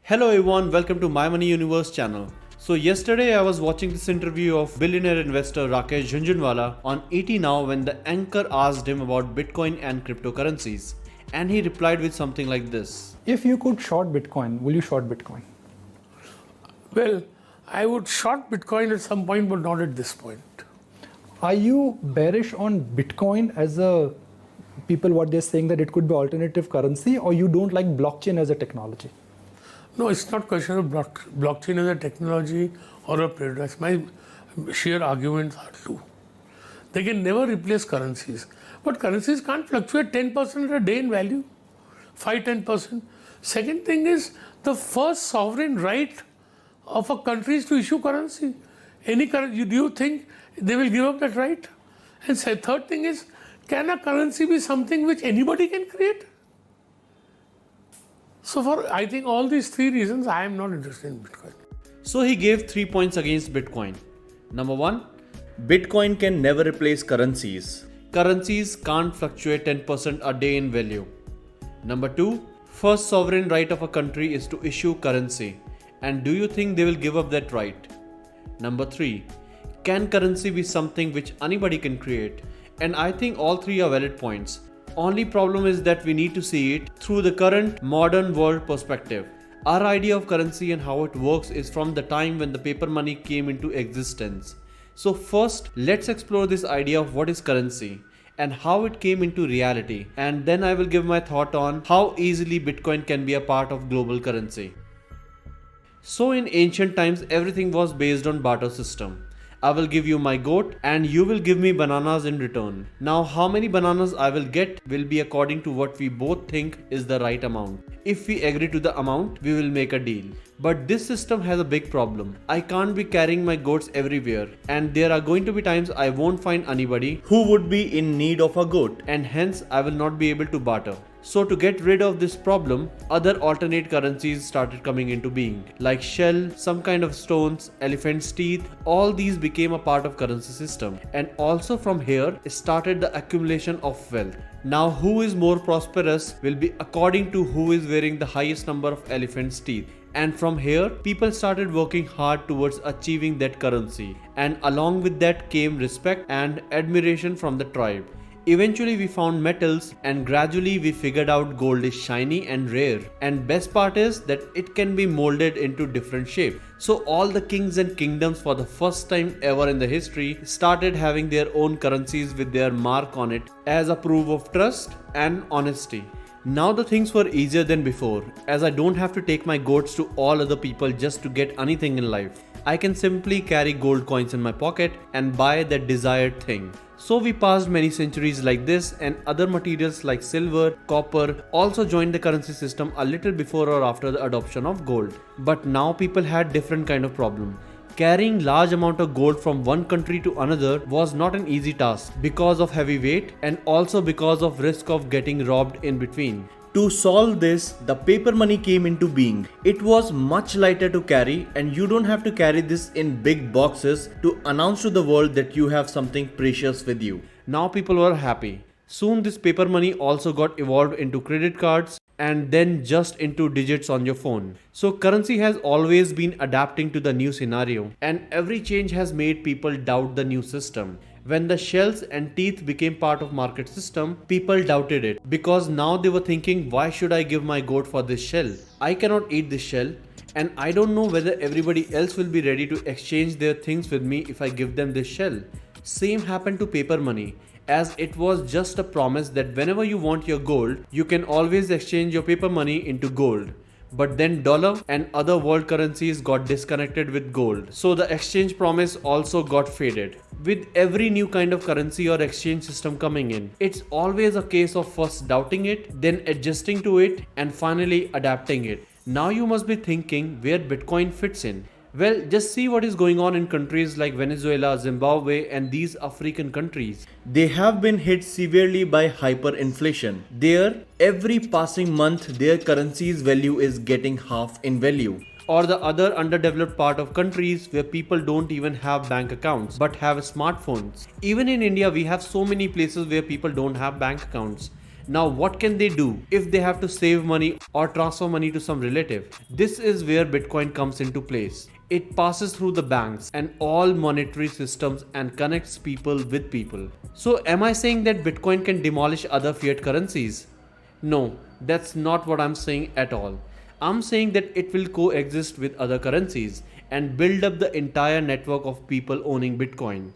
Hello everyone, welcome to My Money Universe channel. So yesterday I was watching this interview of billionaire investor Rakesh Jhunjhunwala on ET Now when the anchor asked him about Bitcoin and cryptocurrencies. And he replied with something like this. If you could short Bitcoin, will you short Bitcoin? Well, I would short Bitcoin at some point, but not at this point. Are you bearish on Bitcoin as a people what they're saying that it could be alternative currency, or you don't like blockchain as a technology? No, it's not question of blockchain as a technology or a product. My sheer arguments are two. They can never replace currencies. But currencies can't fluctuate 10% a day in value, 5-10%. Second thing is the first sovereign right of a country is to issue currency. Any currency, do you think they will give up that right? And third thing is, can a currency be something which anybody can create? So for, I think all these three reasons, I am not interested in Bitcoin. So he gave 3 points against Bitcoin. Number 1, Bitcoin can never replace currencies. Currencies can't fluctuate 10% a day in value. Number 2, first sovereign right of a country is to issue currency. And do you think they will give up that right? Number 3, can currency be something which anybody can create? And I think all three are valid points. Only problem is that we need to see it through the current modern world perspective. Our idea of currency and how it works is from the time when the paper money came into existence. So first, let's explore this idea of what is currency and how it came into reality, and then I will give my thought on how easily Bitcoin can be a part of global currency. So in ancient times, everything was based on barter system. I will give you my goat and you will give me bananas in return. Now how many bananas I will get will be according to what we both think is the right amount. If we agree to the amount, we will make a deal. But this system has a big problem. I can't be carrying my goats everywhere, and there are going to be times I won't find anybody who would be in need of a goat, and hence I will not be able to barter. So to get rid of this problem, other alternate currencies started coming into being, like shell, some kind of stones, elephant's teeth. All these became a part of currency system, and also from here started the accumulation of wealth. Now who is more prosperous will be according to who is wearing the highest number of elephant's teeth. And from here, people started working hard towards achieving that currency, and along with that came respect and admiration from the tribe. Eventually we found metals, and gradually we figured out gold is shiny and rare, and best part is that it can be molded into different shape. So all the kings and kingdoms for the first time ever in the history started having their own currencies with their mark on it as a proof of trust and honesty. Now the things were easier than before, as I don't have to take my goats to all other people just to get anything in life. I can simply carry gold coins in my pocket and buy that desired thing. So we passed many centuries like this, and other materials like silver, copper also joined the currency system a little before or after the adoption of gold. But now people had different kind of problem. Carrying large amount of gold from one country to another was not an easy task because of heavy weight and also because of risk of getting robbed in between. To solve this, the paper money came into being. It was much lighter to carry, and you don't have to carry this in big boxes to announce to the world that you have something precious with you. Now people were happy. Soon this paper money also got evolved into credit cards and then just into digits on your phone. So currency has always been adapting to the new scenario, and every change has made people doubt the new system. When the shells and teeth became part of market system, people doubted it because now they were thinking, why should I give my goat for this shell? I cannot eat this shell, and I don't know whether everybody else will be ready to exchange their things with me if I give them this shell. Same happened to paper money, as it was just a promise that whenever you want your gold, you can always exchange your paper money into gold. But then dollar and other world currencies got disconnected with gold, so the exchange promise also got faded. With every new kind of currency or exchange system coming in, it's always a case of first doubting it, then adjusting to it, and finally adapting it. Now you must be thinking where Bitcoin fits in. Well, just see what is going on in countries like Venezuela, Zimbabwe, and these African countries. They have been hit severely by hyperinflation. There, every passing month, their currency's value is getting half in value. Or the other underdeveloped part of countries where people don't even have bank accounts but have smartphones. Even in India, we have so many places where people don't have bank accounts. Now, what can they do if they have to save money or transfer money to some relative? This is where Bitcoin comes into place. It passes through the banks and all monetary systems and connects people with people. So, am I saying that Bitcoin can demolish other fiat currencies? No, that's not what I'm saying at all. I'm saying that it will coexist with other currencies and build up the entire network of people owning Bitcoin.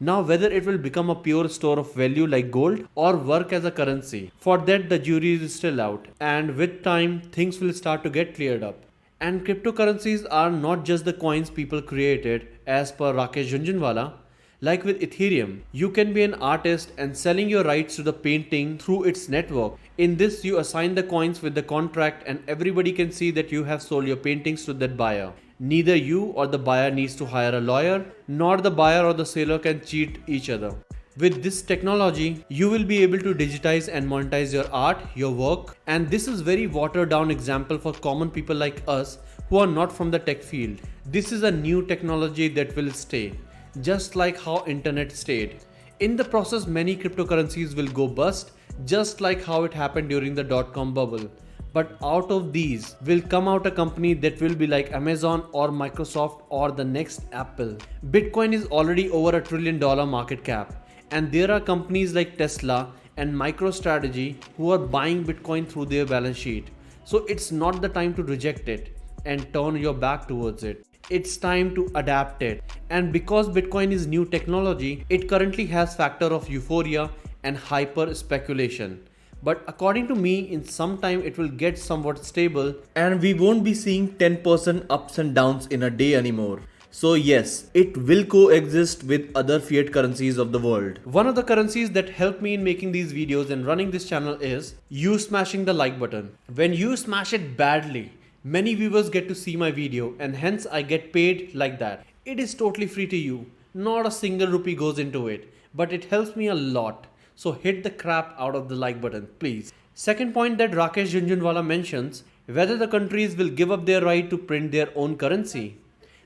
Now, whether it will become a pure store of value like gold or work as a currency, for that the jury is still out, and with time things will start to get cleared up. And cryptocurrencies are not just the coins people created, as per Rakesh Jhunjhunwala. Like with Ethereum, you can be an artist and selling your rights to the painting through its network. In this, you assign the coins with the contract and everybody can see that you have sold your paintings to that buyer. Neither you or the buyer needs to hire a lawyer, nor the buyer or the seller can cheat each other. With this technology, you will be able to digitize and monetize your art, your work, and this is very watered down example for common people like us who are not from the tech field. This is a new technology that will stay, just like how internet stayed. In the process, many cryptocurrencies will go bust, just like how it happened during the dot-com bubble. But out of these will come out a company that will be like Amazon or Microsoft or the next Apple. Bitcoin is already over $1 trillion market cap. And there are companies like Tesla and MicroStrategy who are buying Bitcoin through their balance sheet. So it's not the time to reject it and turn your back towards it. It's time to adapt it. And because Bitcoin is new technology, it currently has factor of euphoria and hyper speculation. But according to me, in some time it will get somewhat stable and we won't be seeing 10% ups and downs in a day anymore. So yes, it will coexist with other fiat currencies of the world. One of the currencies that helped me in making these videos and running this channel is you smashing the like button. When you smash it badly, many viewers get to see my video and hence I get paid like that. It is totally free to you. Not a single rupee goes into it, but it helps me a lot. So hit the crap out of the like button, please. Second point that Rakesh Jhunjhunwala mentions, whether the countries will give up their right to print their own currency.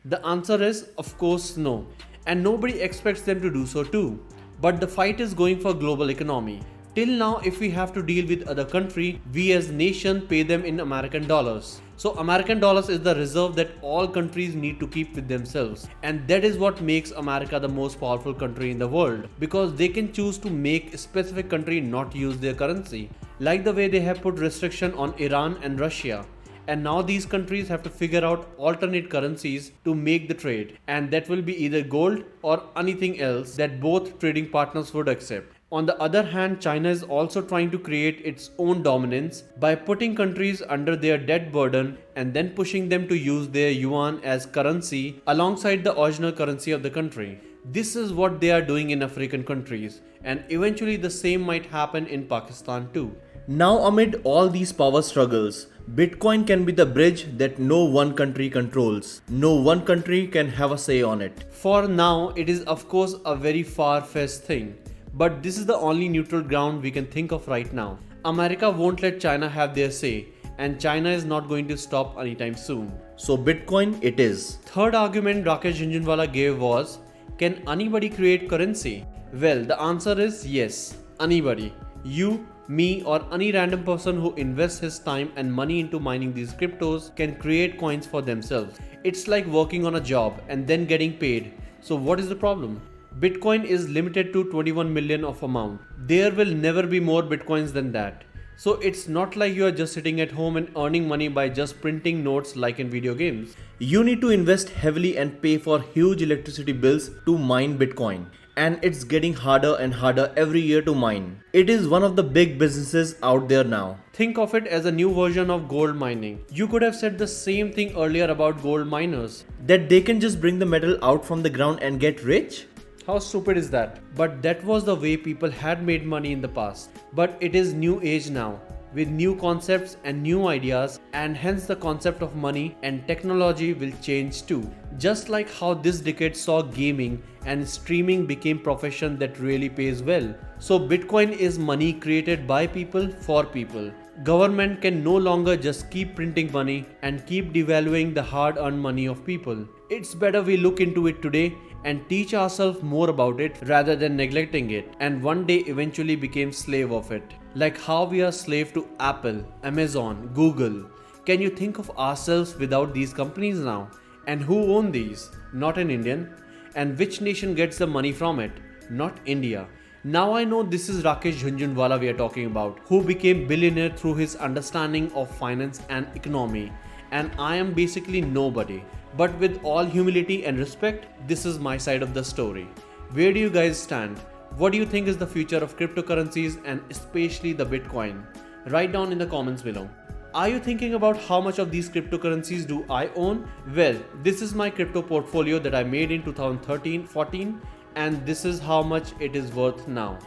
The answer is, of course, no. And nobody expects them to do so too. But the fight is going for global economy. Till now, if we have to deal with other country, we as nation pay them in American dollars. So American dollars is the reserve that all countries need to keep with themselves. And that is what makes America the most powerful country in the world. Because they can choose to make a specific country not use their currency. Like the way they have put restriction on Iran and Russia. And now these countries have to figure out alternate currencies to make the trade. And that will be either gold or anything else that both trading partners would accept. On the other hand, China is also trying to create its own dominance by putting countries under their debt burden and then pushing them to use their yuan as currency alongside the original currency of the country. This is what they are doing in African countries, and eventually the same might happen in Pakistan too. Now, amid all these power struggles, Bitcoin can be the bridge that no one country controls. No one country can have a say on it. For now, it is of course a very far-fetched thing. But this is the only neutral ground we can think of right now. America won't let China have their say, and China is not going to stop anytime soon. So Bitcoin it is. Third argument Rakesh Jhunjhunwala gave was, can anybody create currency? Well, the answer is yes, anybody. You, me or any random person who invests his time and money into mining these cryptos can create coins for themselves. It's like working on a job and then getting paid. So what is the problem? Bitcoin is limited to 21 million of amount. There will never be more Bitcoins than that. So it's not like you are just sitting at home and earning money by just printing notes like in video games. You need to invest heavily and pay for huge electricity bills to mine Bitcoin. And it's getting harder and harder every year to mine. It is one of the big businesses out there now. Think of it as a new version of gold mining. You could have said the same thing earlier about gold miners. That they can just bring the metal out from the ground and get rich? How stupid is that? But that was the way people had made money in the past. But it is new age now, with new concepts and new ideas, and hence the concept of money and technology will change too. Just like how this decade saw gaming and streaming became profession that really pays well. So Bitcoin is money created by people for people. Government can no longer just keep printing money and keep devaluing the hard-earned money of people. It's better we look into it today and teach ourselves more about it rather than neglecting it, and one day eventually became slave of it. Like how we are slave to Apple, Amazon, Google. Can you think of ourselves without these companies now? And who own these? Not an Indian. And which nation gets the money from it? Not India. Now I know this is Rakesh Jhunjhunwala we are talking about, who became billionaire through his understanding of finance and economy. And I am basically nobody. But with all humility and respect, this is my side of the story. Where do you guys stand? What do you think is the future of cryptocurrencies and especially the Bitcoin? Write down in the comments below. Are you thinking about how much of these cryptocurrencies do I own? Well, this is my crypto portfolio that I made in 2013-14, and this is how much it is worth now.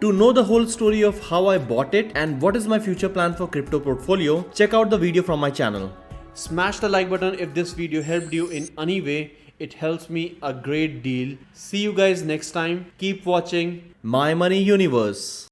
To know the whole story of how I bought it and what is my future plan for crypto portfolio, check out the video from my channel. Smash the like button if this video helped you in any way. It helps me a great deal. See you guys next time. Keep watching My Money Universe.